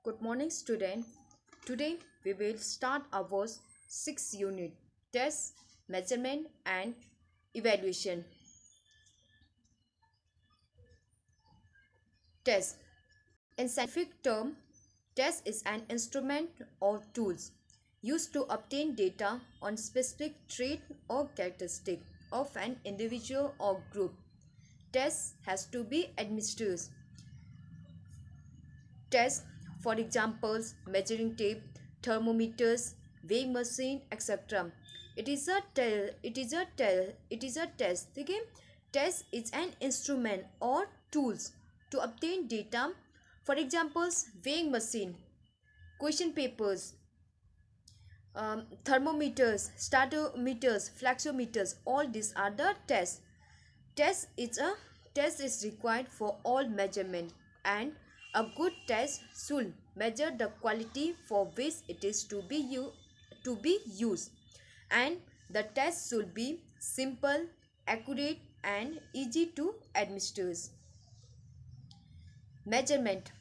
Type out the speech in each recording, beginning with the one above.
Good morning, student. Today we will start our sixth unit, test, measurement and evaluation. Test. In scientific term, test is an instrument or tools used to obtain data on specific trait or characteristic of an individual or group. Test has to be administered. Tests, for examples, measuring tape, thermometers, weighing machine, etc. It is a test. Okay? Test is an instrument or tools to obtain data. For examples, weighing machine, question papers, thermometers, statometers, fluxometers. All these are the tests. Test is a test is required for all measurement, and a good test should measure the quality for which it is to be used, and the test should be simple, accurate and easy to administer. Measurement.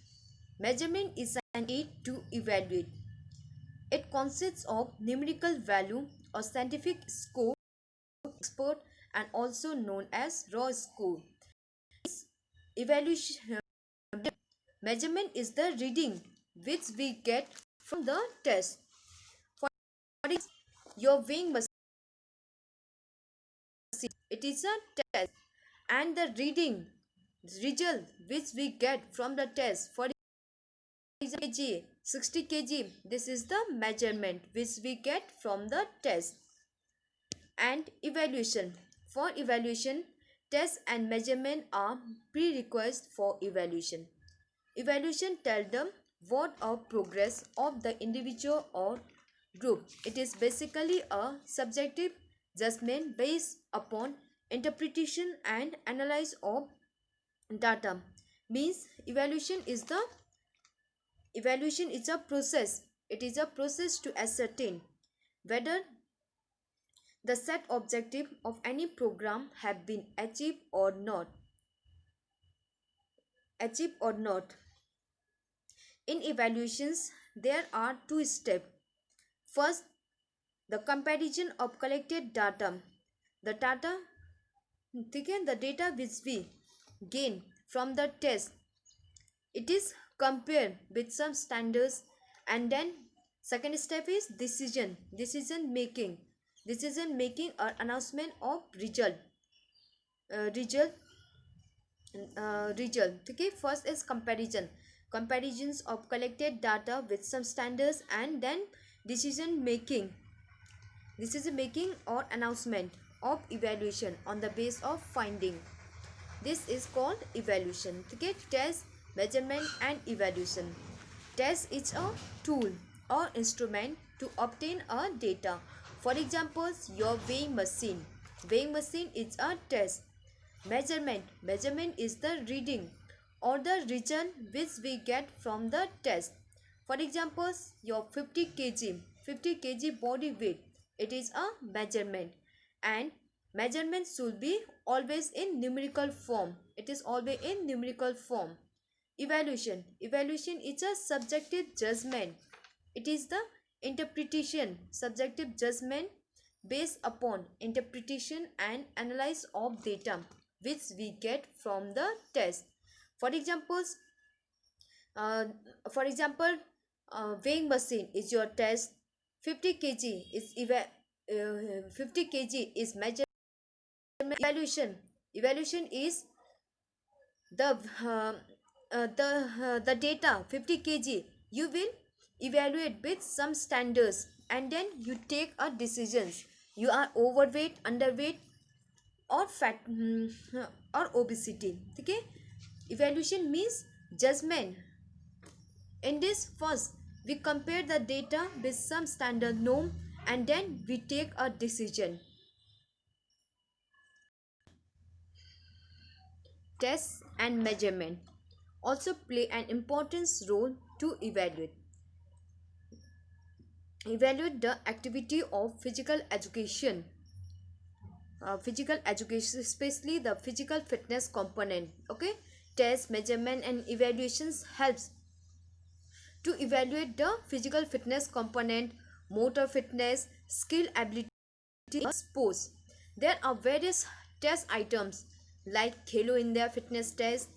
Measurement is an aid to evaluate. It consists of numerical value or scientific score expert and also known as raw score. Evaluation measurement is the reading which we get from the test. For example, your weighing machine, it is a test, and the reading result which we get from the test. For example, kg, 60 kg, this is the measurement which we get from the test. And evaluation. For evaluation, test and measurement are prerequisites for evaluation. Evaluation tells them what of progress of the individual or group. It is basically a subjective judgment based upon interpretation and analysis of data. Means evaluation is a process. It is a process to ascertain whether the set objective of any program have been achieved or not. In evaluations, there are two steps. First, the comparison of collected data. The data, the data which we gain from the test, it is compared with some standards, and then second step is decision making or announcement of result result. Okay, first is comparisons of collected data with some standards, and then decision making or announcement of evaluation on the base of finding. This is called evaluation. Okay, test, measurement and evaluation. Test is a tool or instrument to obtain a data. For example, your weighing machine is a test. Measurement is the reading or the result which we get from the test. For example, your 50 kg body weight, it is a measurement, and measurement should be always in numerical form. It is always in numerical form. Evaluation is a subjective judgment. It is the interpretation, subjective judgment based upon interpretation and analysis of data which we get from the test. For examples, uh, weighing machine is your test. 50 kg is measurement. Evaluation is the the data 50 kg. You will evaluate with some standards, and then you take a decisions. You are overweight, underweight or fat, or obesity. Okay, evaluation means judgment. In this, first we compare the data with some standard norm, and then we take a decision. Tests and measurement also play an important role to evaluate the activity of physical education, especially the physical fitness component. Okay, test, measurement and evaluations helps to evaluate the physical fitness component, motor fitness, skill, ability in sports. There are various test items like Khelo India fitness test,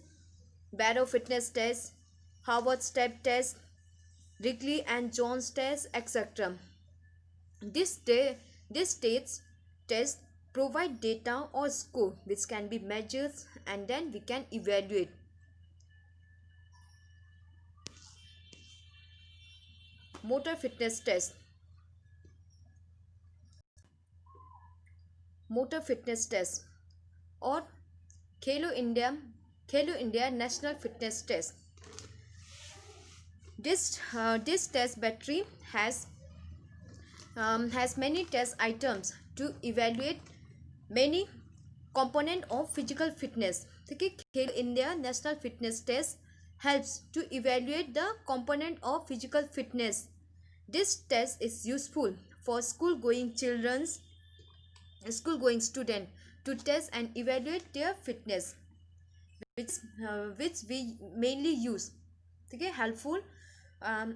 Barrow fitness test, Harvard step test, Wrigley and Jones test, etc. This, this states test provide data or score which can be measured and then we can evaluate. Motor fitness test. Motor fitness test or Khelo India National Fitness Test. This test battery has many test items to evaluate many component of physical fitness. Okay, Khelo India National Fitness Test helps to evaluate the component of physical fitness. This test is useful for school going student to test and evaluate their fitness, which we mainly use. Okay, um,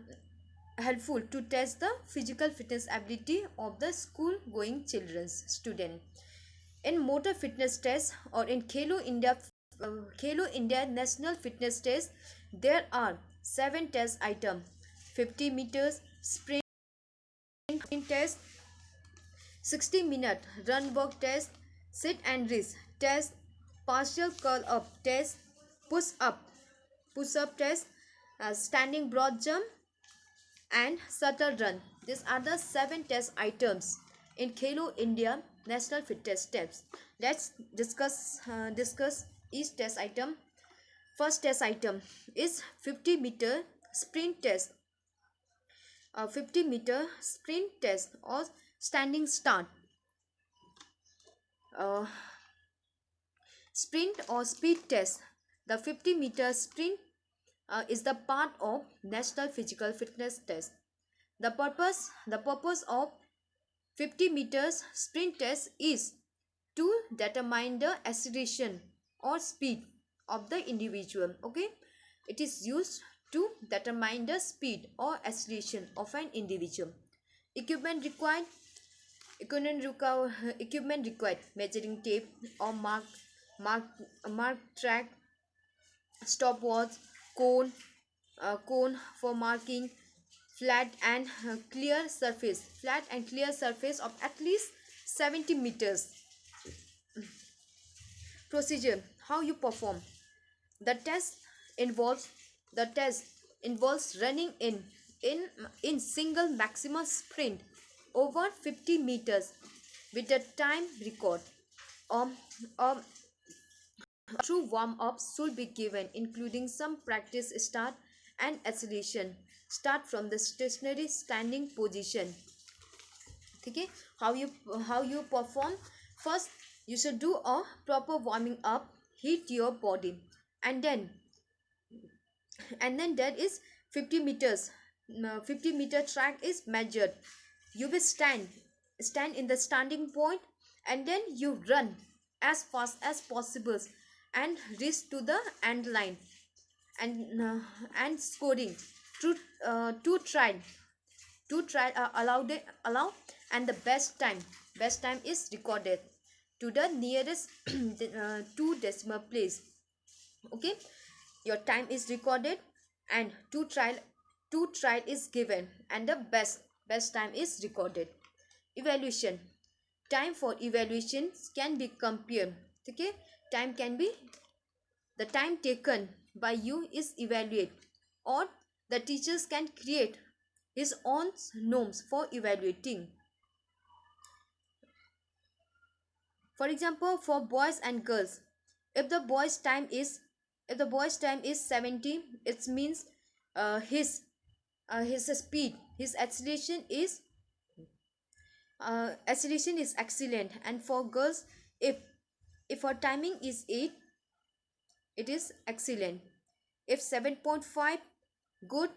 helpful to test the physical fitness ability of the school going children's student. In motor fitness test or in Khelo India National Fitness Test, there are 7 test items: 50 meters sprint test, 60-minute run walk test, sit and rest test, partial curl up test, push up test, standing broad jump, and shuttle run. These are the 7 test items in Khelo India National Fitness Tests. Let's discuss each test item. First test item is 50-meter sprint test. 50-meter sprint test or standing start. Sprint or speed test. The 50-meter sprint is the part of National Physical Fitness Test. The purpose of 50 meters sprint test is to determine the acceleration or speed of the individual. Okay, it is used to determine the speed or acceleration of an individual. Equipment required. Equipment required: measuring tape or mark track, stopwatch, cone, cone for marking, flat and clear surface of at least 70 meters. Procedure: how you perform the test involves running in single maximum sprint over 50 meters with a time record. Um, True warm-ups should be given, including some practice start and acceleration. Start from the stationary standing position. Okay, how you perform? First, you should do a proper warming up, heat your body, and then there is 50 meters. 50-meter track is measured. You will stand in the standing point, and then you run as fast as possible and reach to the end line, and scoring two trial are allowed, and the best time is recorded to the nearest 2 decimal place. Okay, your time is recorded and two trial is given, and the best time is recorded. Evaluation: time for evaluations can be compared. Okay, time can be the time taken by you is evaluate, or the teachers can create his own norms for evaluating. For example, for boys and girls, if the boy's time is 70, it means his speed, his acceleration is excellent. And for girls, if her timing is 8, it is excellent. If 7.5, good.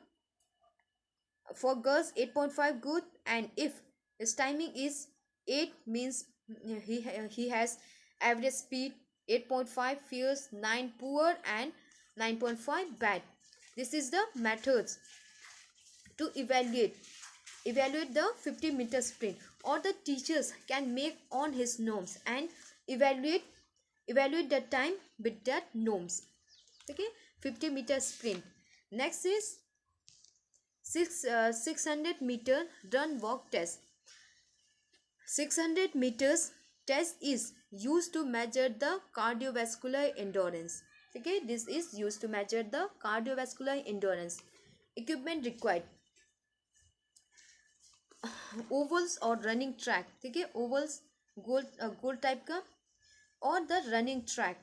For girls, 8.5, good. And if his timing is 8, means he has average speed. 8.5 fierce, 9 poor, and 9.5 bad. This is the methods to evaluate the 50-meter sprint, or the teachers can make on his norms and evaluate the time with that norms. Okay, 50-meter sprint. Next is 600-meter run walk test. 600 meters test is used to measure the cardiovascular endurance. Okay, this is used to measure the cardiovascular endurance. Equipment required: ovals or running track. ठीक है, ovals गोल type का, और the running track,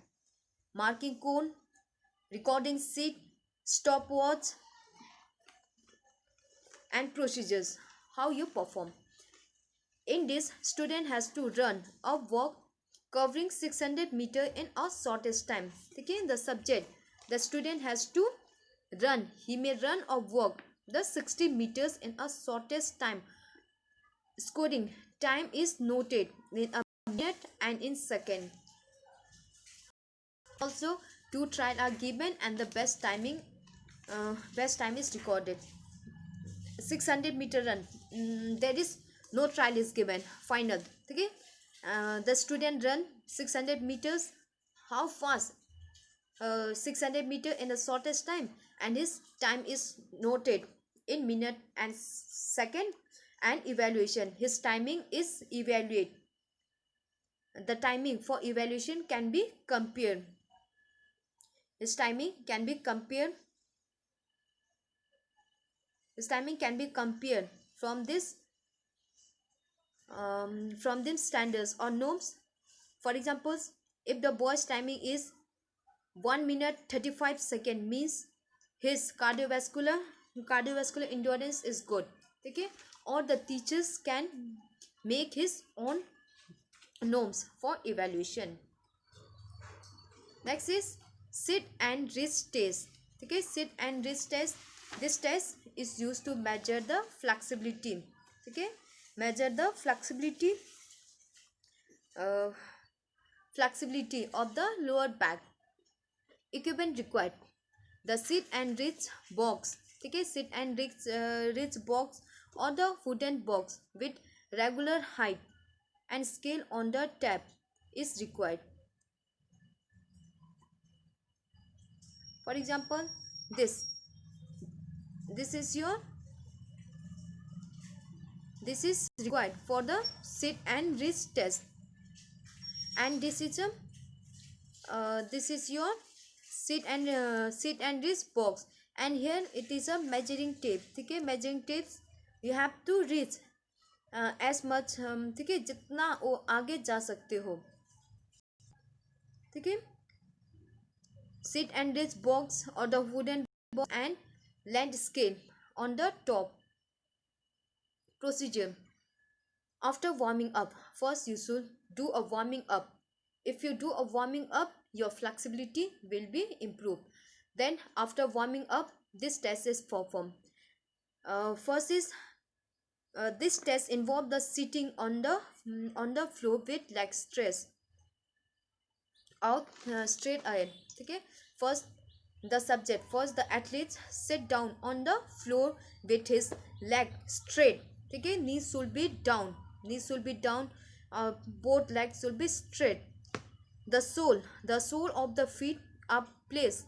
marking cone, recording sheet, stopwatch, and procedures how you perform. In this, student has to run or walk covering 600 meter in a shortest time. Okay, the subject, the student has to run, he may run or walk the 60 meters in a shortest time. Scoring time is noted in a minute and in second. Also, 2 trial are given and the best time is recorded. 600-meter run, there is no trial is given, final. Okay, the student run 600 meters, how fast, 600 meter in the shortest time, and his time is noted in minute and second. And evaluation, his timing is evaluate, the timing for evaluation can be compared, his timing can be compared from this standards or norms. For example, if the boy's timing is 1 minute 35 seconds, means his cardiovascular endurance is good. Okay, or the teachers can make his own norms for evaluation. Next is sit and wrist test. Okay, sit and wrist test, this test is used to measure the flexibility. Okay, measure the flexibility of the lower back. Equipment required: the sit and wrist box. Okay, sit and wrist box or the wooden box with regular height and scale on the tab is required. For example, this is required for the sit and wrist test, and this is your sit and wrist box, and here it is a measuring tape. ठीक है, measuring tapes you have to reach as much, ठीक है, जितना वो आगे जा सकते हो. ठीक है, sit and wrist box or the wooden box and land scale on the top. Procedure: after warming up, first you should do a warming up. If you do a warming up, your flexibility will be improved. Then after warming up, this test is performed. First is this test involves the sitting on the floor with leg stress out straight ahead. Okay, first the athlete sit down on the floor with his leg straight. Okay, knees should be down, both legs should be straight. The sole of the feet are placed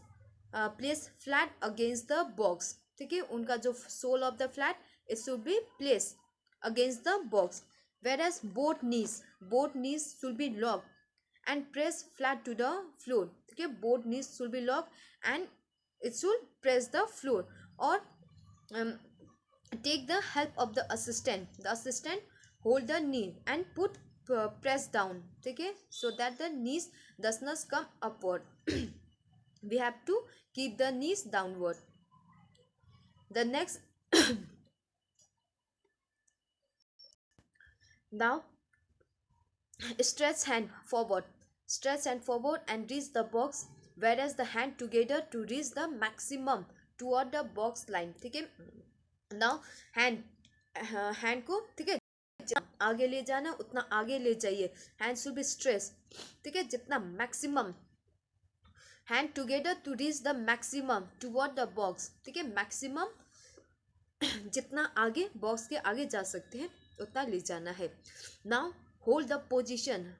flat against the box. ठीक है, उनका जो sole of the flat, it should be placed against the box, whereas both knees should be locked and press flat to the floor. Okay, both knees should be locked and it should press the floor, or take the help of the assistant. The assistant hold the knee and put press down. Okay, so that the knees does not come upward. We have to keep the knees downward. The next now stretch hand forward and reach the box, whereas the hand together to reach the maximum toward the box line. ठीक है, now hand को, ठीक है, आगे ले जाना उतना आगे ले जाइए. Hand should be stress. ठीक है, जितना maximum, hand together to reach the maximum toward the box. ठीक है, maximum जितना आगे बॉक्स के आगे जा सकते हैं उतना ले जाना है। Now hold the position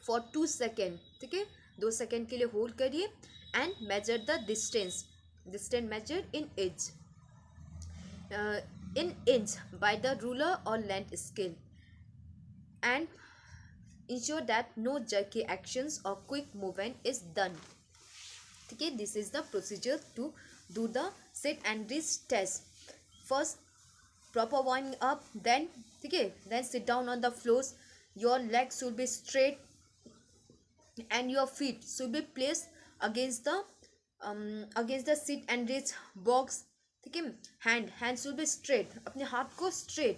for 2 second, ठीक है, 2 सेकेंड के लिए होल्ड करिए and major the distance, distance measure in inch by the ruler or length scale and ensure that no jerky actions or quick movement is done. Okay, this is the procedure to do the sit and reach test. First, proper warming up, then okay, then sit down on the floors. Your legs should be straight and your feet should be placed against the sit and reach box. ठीक है, hand should be straight, अपने हाथ को straight,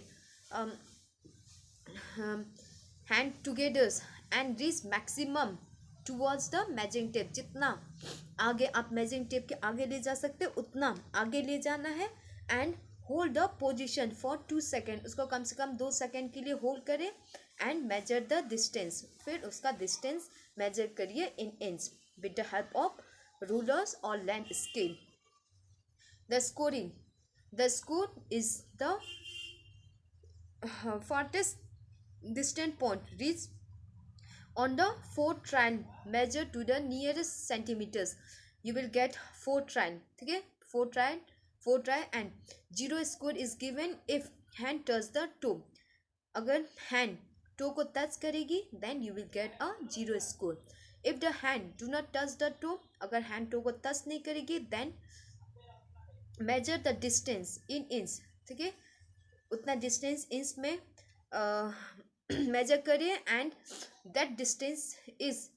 hand togethers and reach maximum towards the measuring tape. जितना आगे आप measuring tape के आगे ले जा सकते हो उतना आगे ले जाना है। And hold the position for 2 second, उसको कम से कम 2 सेकेंड के लिए होल्ड करें एंड मेजर द डिस्टेंस, फिर उसका डिस्टेंस मेजर करिए in inch with the help of rulers और length scale. The scoring. The score is the farthest distant point reached on the 4 trial measured to the nearest centimeters. You will get 4 trial. ठीक है, 4 try and 0 score is given if hand touch the toe. अगर hand toe को touch करेगी then you will get a 0 score. If the hand do not touch the toe, अगर hand toe को touch नहीं करेगी then measure the distance in inch. ठीक है, उतना डिस्टेंस इंच में मेजर करिए and that distance is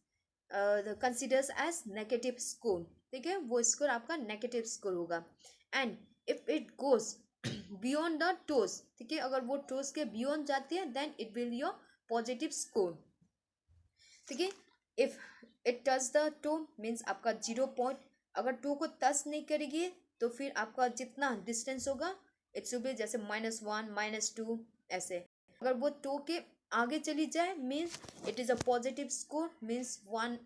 considers as negative score. ठीक है, वो स्कोर आपका नेगेटिव स्कोर होगा। And if it goes beyond the toes, ठीक है, अगर वो टोज के बियॉन्ड जाती है then it will your positive score. ठीक है, if it touch the toe means आपका 0 पॉइंट, अगर टो को टच नहीं करेगी तो फिर आपका जितना डिस्टेंस होगा इट शुड बी जैसे -1 -2 ऐसे। अगर वो टो के आगे चली जाए means it is a positive score, means 1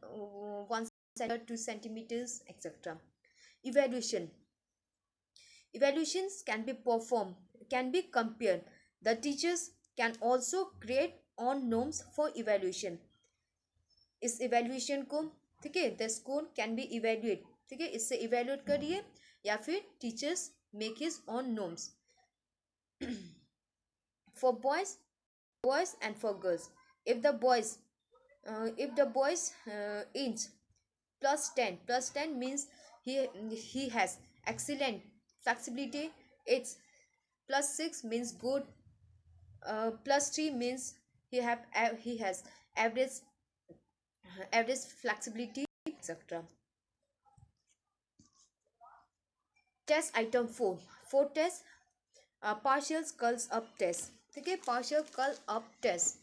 2 centimeters etcetera. Evaluation, evaluations can be performed, can be compared. The teachers can also create own norms for evaluation. इस evaluation को, ठीक है, the score can be evaluate, ठीक है, इससे evaluate करिए या फिर teachers make his own norms for boys and for girls. If the boys inch +10 means he has excellent flexibility. It's +6 means good. +3 means he has average flexibility, etc. Test item 4 test, partial curls up test. ठीक है, partial curl up test.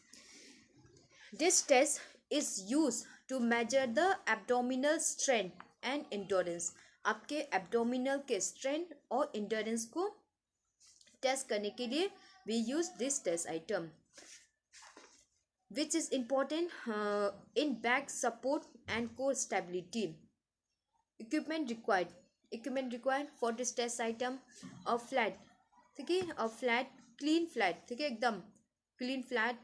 This test is used to measure the abdominal strength and endurance. आपके abdominal के strength और endurance को test करने के लिए we use this test item, which is important in back support and core stability. Equipment required for this test item: a flat, ठीक है, a flat clean flat, ठीक है, एकदम clean flat,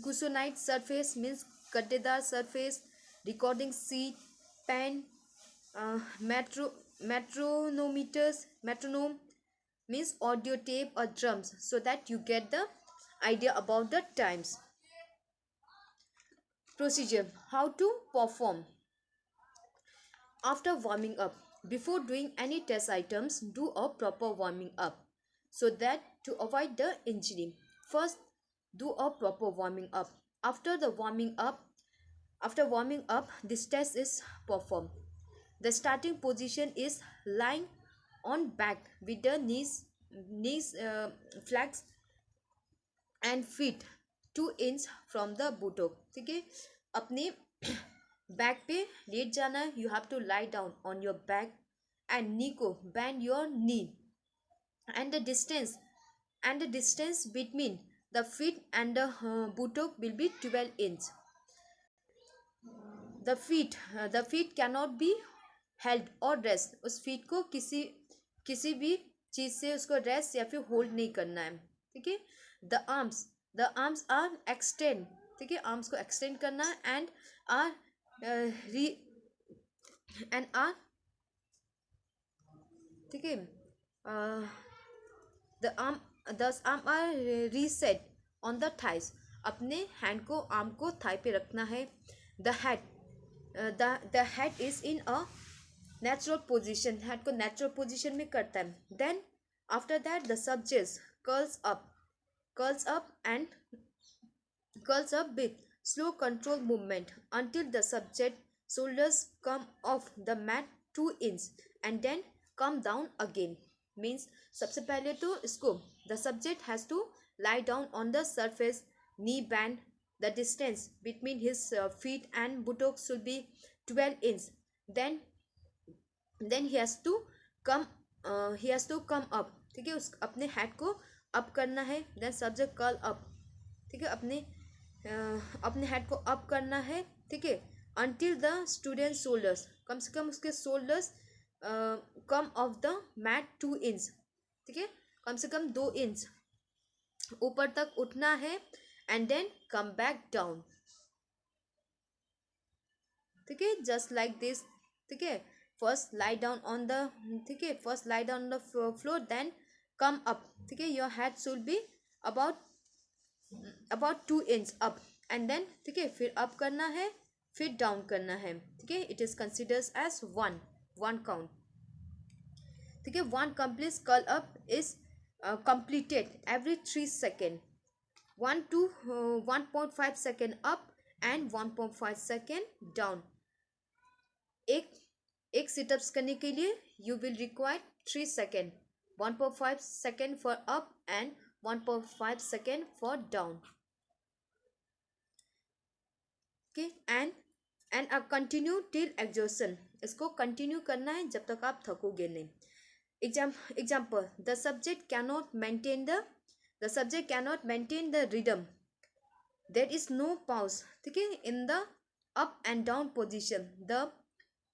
cushionite surface means गड्ढेदार surface, recording sheet, pen, metronome means audio tape or drums so that you get the idea about the times. Procedure: how to perform. After warming up, before doing any test items, do a proper warming up so that to avoid the injury. First, do a proper warming up. After warming up, this test is performed. The starting position is lying on back with the knees flags and feet 2 inch from the buttock. ठीक है, अपने back पे late जाना है. You have to lie down on your back and knee को bend your knee, and the distance between the feet and the buttock will be 12 inch. The feet cannot be held और rest, उस feet को किसी किसी भी चीज़ से उसको rest या फिर होल्ड नहीं करना है, ठीक है। The arms, the arms are extend, ठीक है, आर्म्स को एक्सटेंड करना है एंड आर री एंड आर, ठीक है, the arm are reset on the thighs, अपने हैंड को आर्म को थाई पे रखना है। The head, the head is in a natural position, head को नेचुरल पोजिशन में करता है। Then after that the subject curls up and curls up with slow control movement until the subject shoulders come off the mat 2 inch and then come down again, means सबसे पहले तो इसको the subject has to lie down on the surface, knee bend, the distance between his feet and buttocks should be 12 inch, then he has to come up, ठीक है, उस अपने head को up करना है। देन सब्जेक्ट कर्ल अप, ठीक है, अपने हेड को अप करना है, ठीक है, अंटिल द स्टूडेंट शोल्डर्स, कम से कम उसके shoulders come off the mat 2 inch, ठीक है, कम से कम 2 इंच ऊपर तक उठना है and then come back down, ठीक है, जस्ट लाइक दिस, ठीक है। First lie down on the, ठीक है, first lie down on the floor then come up, ठीक है, your head should be about 2 inch up and then, ठीक है, फिर अप करना है, फिर डाउन करना है, ठीक है। It is considers as one count, ठीक है। One complete curl up is completed every 3 seconds, 1 to 1.5 second up and 1.5 second down। एक सिटअप्स करने के लिए you will require 3 second, 1.5 second for up and 1.5 second for down, okay. And continue till exhaustion, इसको continue करना है जब तक आप थकोगे नहीं। Example, the subject cannot maintain the rhythm, there is no pause, ठीक है, in the up and down position.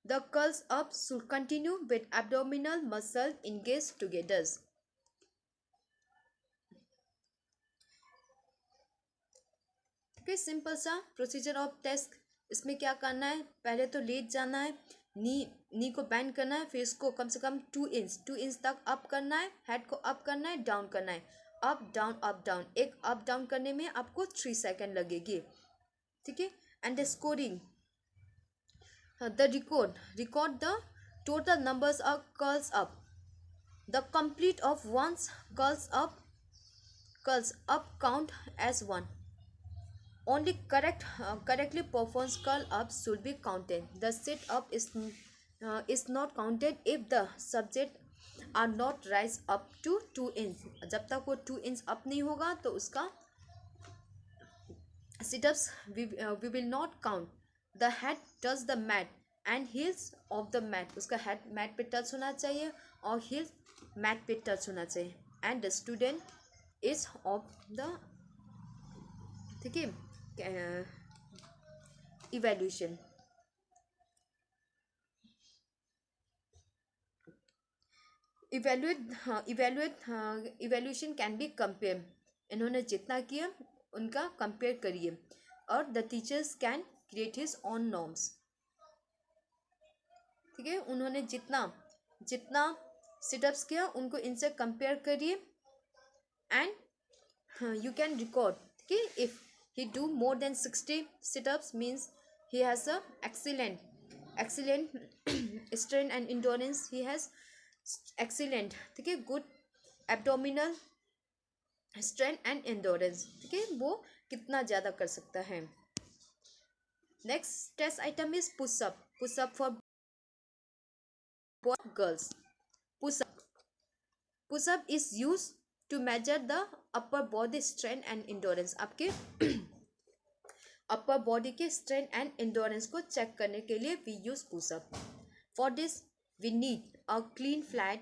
The curls up should continue with abdominal muscle engaged together, okay। Simple सा प्रोसीजर ऑफ टेस्ट, इसमें क्या करना है, पहले तो late जाना है, नी को बैंड करना है, फिर इसको कम से कम 2 इंच तक अप करना है, हेड को अप करना है, डाउन करना है, अप डाउन, एक अप डाउन करने में आपको 3 सेकेंड लगेगी, ठीक है। And the scoring, the record the total numbers of curls up, the complete of one's curls up count as one, only correctly performed curl ups should be counted, the sit up is not counted if the subject are not rise up to 2 inch, जब तक वो 2 inch up नहीं होगा तो उसका sit-ups we will not count। the head touch the mat and heels of the mat, उसका head mat पे touch होना चाहिए और heels mat पे touch होना चाहिए, and the student is of the, ठीक है, evaluation। evaluation can be compare, इन्होंने जितना किया उनका कंपेयर करिए, और the teachers can create his on norms, ठीक है, उन्होंने जितना सिटअप्स किया उनको इनसे कंपेयर करिए एंड यू कैन रिकॉर्ड, ठीक है। If he do more than 60 situps means he has a excellent strength and endurance, he has excellent, ठीक है, good abdominal strength and endurance, ठीक है, वो कितना ज़्यादा कर सकता है। Next test item is pushup for girls। Pushup is use to measure the upper body strength and endurance, आपके अपर बॉडी के स्ट्रेंथ एंड इंडोरेंस को चेक करने के लिए we use pushup. For this we need a clean flat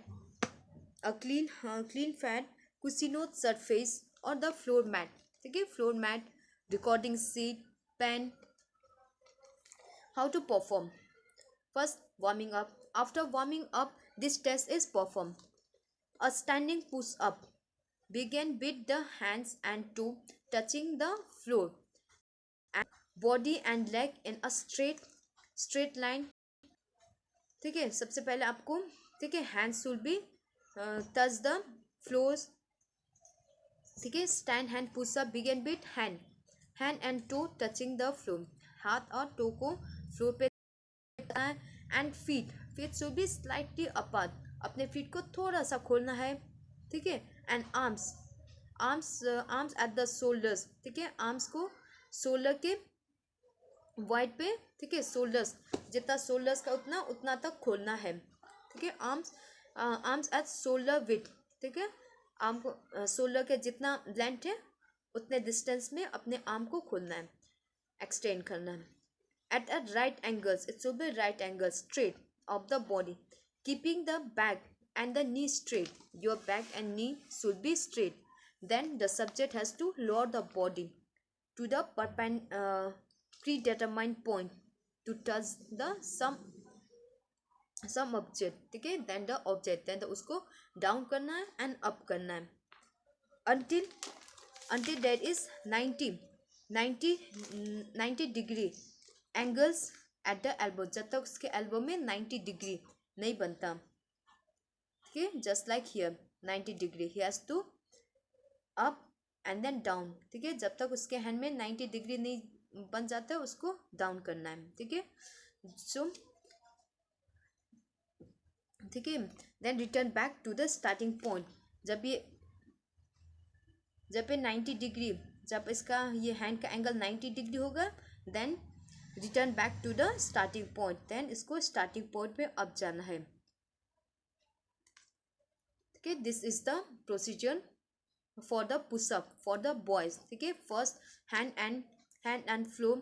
cushion surface or the floor mat, ठीक है, floor mat, recording sheet, pen। how to perform, first warming up, After warming up, this test is performed. A standing push up begin with the hands and toe touching the floor and body and leg in a straight line. ठीक है, सबसे पहले आपको, ठीक है, hand should be touch the floors. ठीक है, stand hand push up begin with hand and toe touching the floor. हाथ और टो को फ्लोर पे and feet should be slightly apart. अपने फीट को थोड़ा सा खोलना है. ठीक है, and arms at the shoulders. ठीक है, आर्म्स को शोल्डर के वाइड पे, ठीक है, शोल्डर्स जितना शोल्डर्स का उतना उतना तक खोलना है. ठीक है, आर्म्स एट शोल्डर विथ. ठीक है, आर्म को शोल्डर के जितना लेंथ है उतने डिस्टेंस में अपने आर्म को खोलना है, एक्सटेंड करना है. At a right angles, it should be right angle straight of the body, keeping the back and the knee straight. Your back and knee should be straight. Then the subject has to lower the body to the predetermined point to touch the some object. ठीक है, then the object, then उसको down करना है and up करना है until there is 90 degree angles at the elbow. जब तक उसके elbow में 90 degree नहीं बनता. Okay, just like here 90 degree he has to up and then down. ठीक है, जब तक उसके हैंड में 90 डिग्री नहीं बन जाता है उसको डाउन करना है. ठीक है, सो ठीक है, then return back to the starting point. जब ये 90 डिग्री, जब इसका ये हैंड का एंगल 90 डिग्री होगा, then return back to the starting point. Then इसको स्टार्टिंग पॉइंट पे अब जाना है. Okay, this is the procedure for the push up for the boys. ठीक है, फर्स्ट हैंड एंड फ्लोर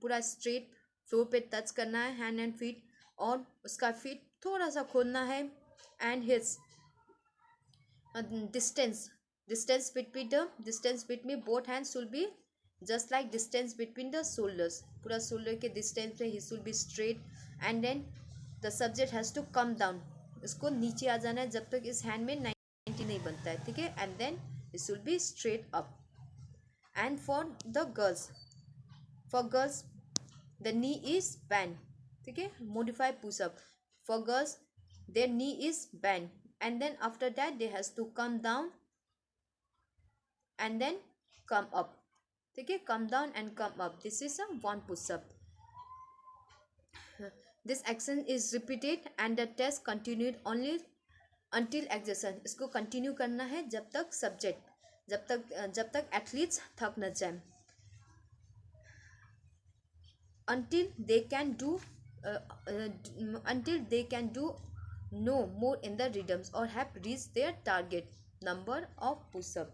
पूरा स्ट्रेट फ्लोर पे टच करना है, हैंड एंड फीट, और उसका फीट थोड़ा सा खोलना है. And his distance between both hands should be just like distance between the shoulders. पूरा शोल्डर के डिस्टेंस पे ही should be straight. And then the subject has to come down. इसको नीचे आ जाना है जब तक इस हैंड में 90 नहीं बनता है. ठीक है, and then it will be straight up. And for girls the knee is bend. ठीक है, modify push up. For girls their knee is bend and then after that they has to come down and then come up. ठीक है, come down and come up. This is a one push up. This action is repeated and the test continued only until exhaustion. इसको continue करना है जब तक athletes थक न जाए. until they can do no more in the rhythms or have reached their target number of push-up.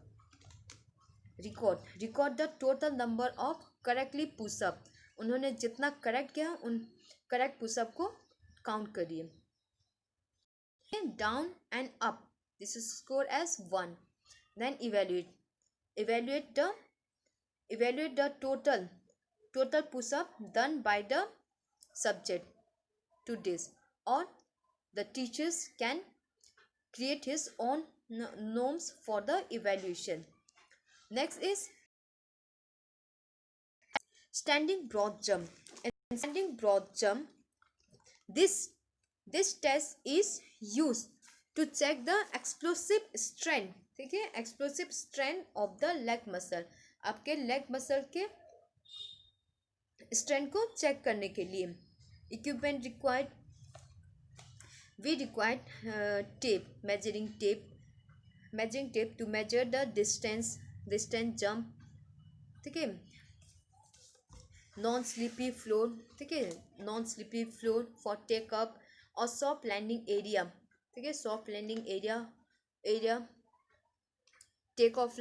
Record the total number of correctly push-up. उन्होंने जितना करेक्ट किया उन करेक्ट पुशअप को काउंट करिए. Down and up, this is score as 1. Then evaluate the total push-up done by the subject to this, or the teachers can create his own norms for the evaluation. Next is standing broad jump. In standing broad jump, this test is used to check the explosive strength. ठीक है, explosive strength of the leg muscle. आपके leg muscle के strength को check करने के लिए equipment required. We required tape, measuring tape to measure the distance jump. ठीक है, नॉन स्लिपी फ्लोर. ठीक है, non slippy floor for take up और सॉफ्ट लैंडिंग एरिया. ठीक है, soft landing area take off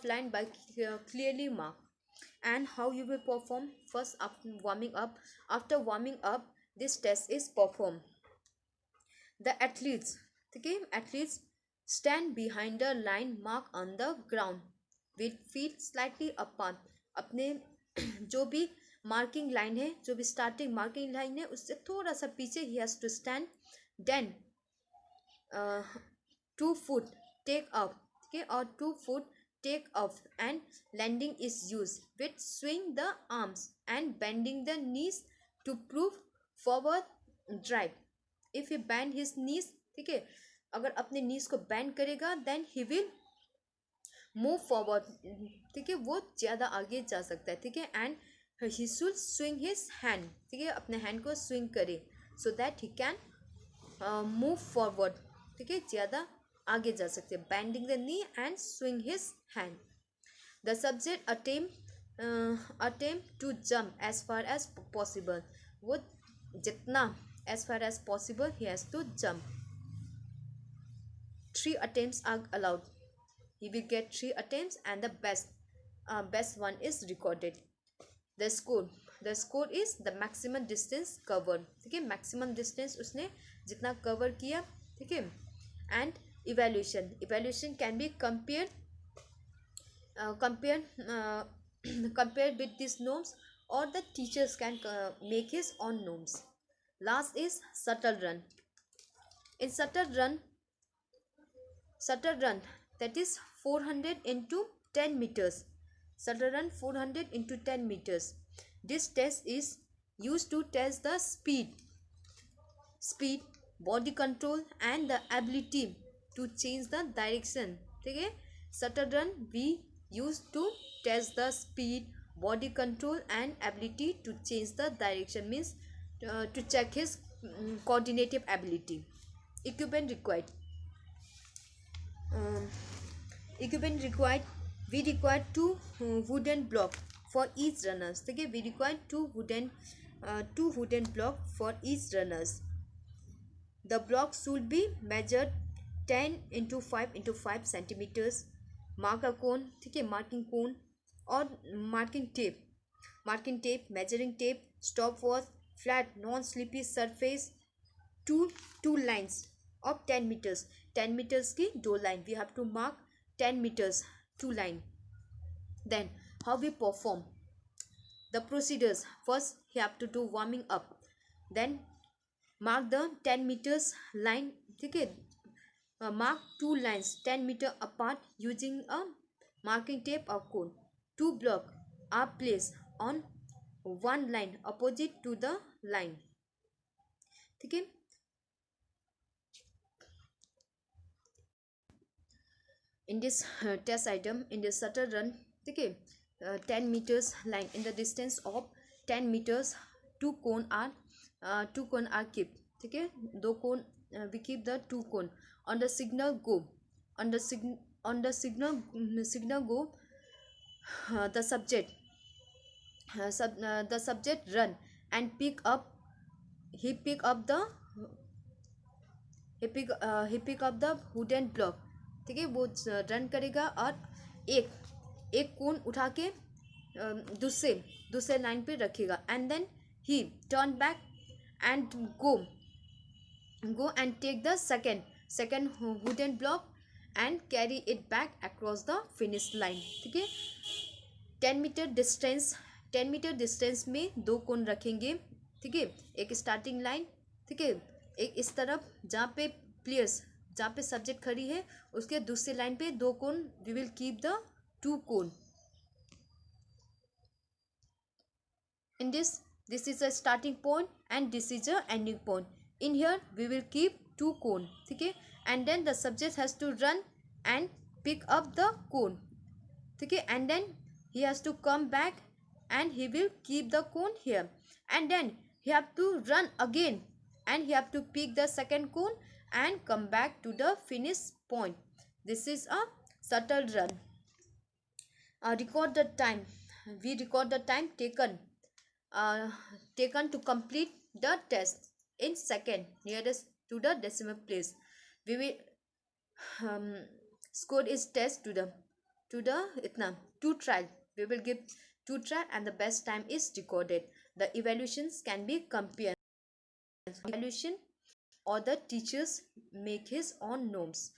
line by clearly mark. And how you will perform? First, after warming up this test is performed. The athletes, okay, stand behind the line mark on the ground with feet slightly apart. अपने जो भी marking line है, जो भी starting marking line है उससे थोड़ा सा पीछे ही has to stand. Then 2 foot take up, okay, or 2 foot take off, and landing is used with swing the arms and bending the knees to prove forward drive. If he bend his knees, ठीक है, अगर अपने knees को bend करेगा then he will move forward, ठीक है, वो ज़्यादा आगे जा सकता है, ठीक है. And he should swing his hand, ठीक है, अपने hand को swing करे so that he can move forward, ठीक है, ज़्यादा आगे जा सकते हैं. Bending the knee and swing his hand. The subject attempt to jump as far as possible. वो जितना as far as possible he has to jump. 3 attempts are allowed. He will get 3 attempts and the best one is recorded. The score is the maximum distance covered, ठीक है, maximum distance उसने जितना cover किया, ठीक है. And evaluation can be compared compared with these norms, or the teachers can make his own norms. Last is shuttle run. In shuttle run, that is 400 into 10 meters. Shuttle run 400 into 10 meters. This test is used to test the speed, body control and the ability to change the direction, ठीक है. Shuttle run we use to test the speed, body control and ability to change the direction, means to check his coordinative ability. Equipment required. Equipment required, we require 2 wooden block for each runners, ठीक है. We require 2 wooden block for each runners. The blocks should be measured 10 into 5 into 5 centimeters. Mark a cone, ठीक है, marking cone और marking tape, measuring tape, stopwatch, flat non-slippery surface, two lines of 10 meters. 10 meters की 2 line. We have to mark 10 meters 2 line. Then how we perform the procedures? First you have to do warming up, then mark the 10 meters line, ठीक है. Mark 2 lines 10 meter apart using a marking tape or cone. 2 blocks are placed on one line opposite to the line, ठीक है. In this test item, in the shuttle run, ठीक है, 10 meters line, in the distance of 10 meters 2 cone are kept, ठीक है. 2 cone, we keep the 2 cone. On the signal go, the signal go, the subject run and pick up the wooden block, ठीक है. वो run करेगा और एक कोन उठा के दूसरे लाइन पे रखेगा. And then he turn back and go and take the second wooden block and carry it back across the finish line, ठीक है. 10 मीटर डिस्टेंस में 2 कोन रखेंगे, ठीक है. एक स्टार्टिंग लाइन, ठीक है, एक इस तरफ जहाँ पे सब्जेक्ट खड़ी है उसके दूसरे लाइन पे 2 cone. We will keep the 2 cone. In this is a starting point and this is a ending point. In here we will keep 2 cone, ठीक है. And then the subject has to run and pick up the cone, ठीक है. And then he has to come back and he will keep the cone here. And then he have to run again and he have to pick the second cone and come back to the finish point. This is a shuttle run. Record the time. We record the time taken to complete the test in second nearest to the decimal place. We will score is test to the itna 2 try. We will give 2 try and the best time is recorded. The evaluations can be compared. Evaluation or the teachers make his own norms.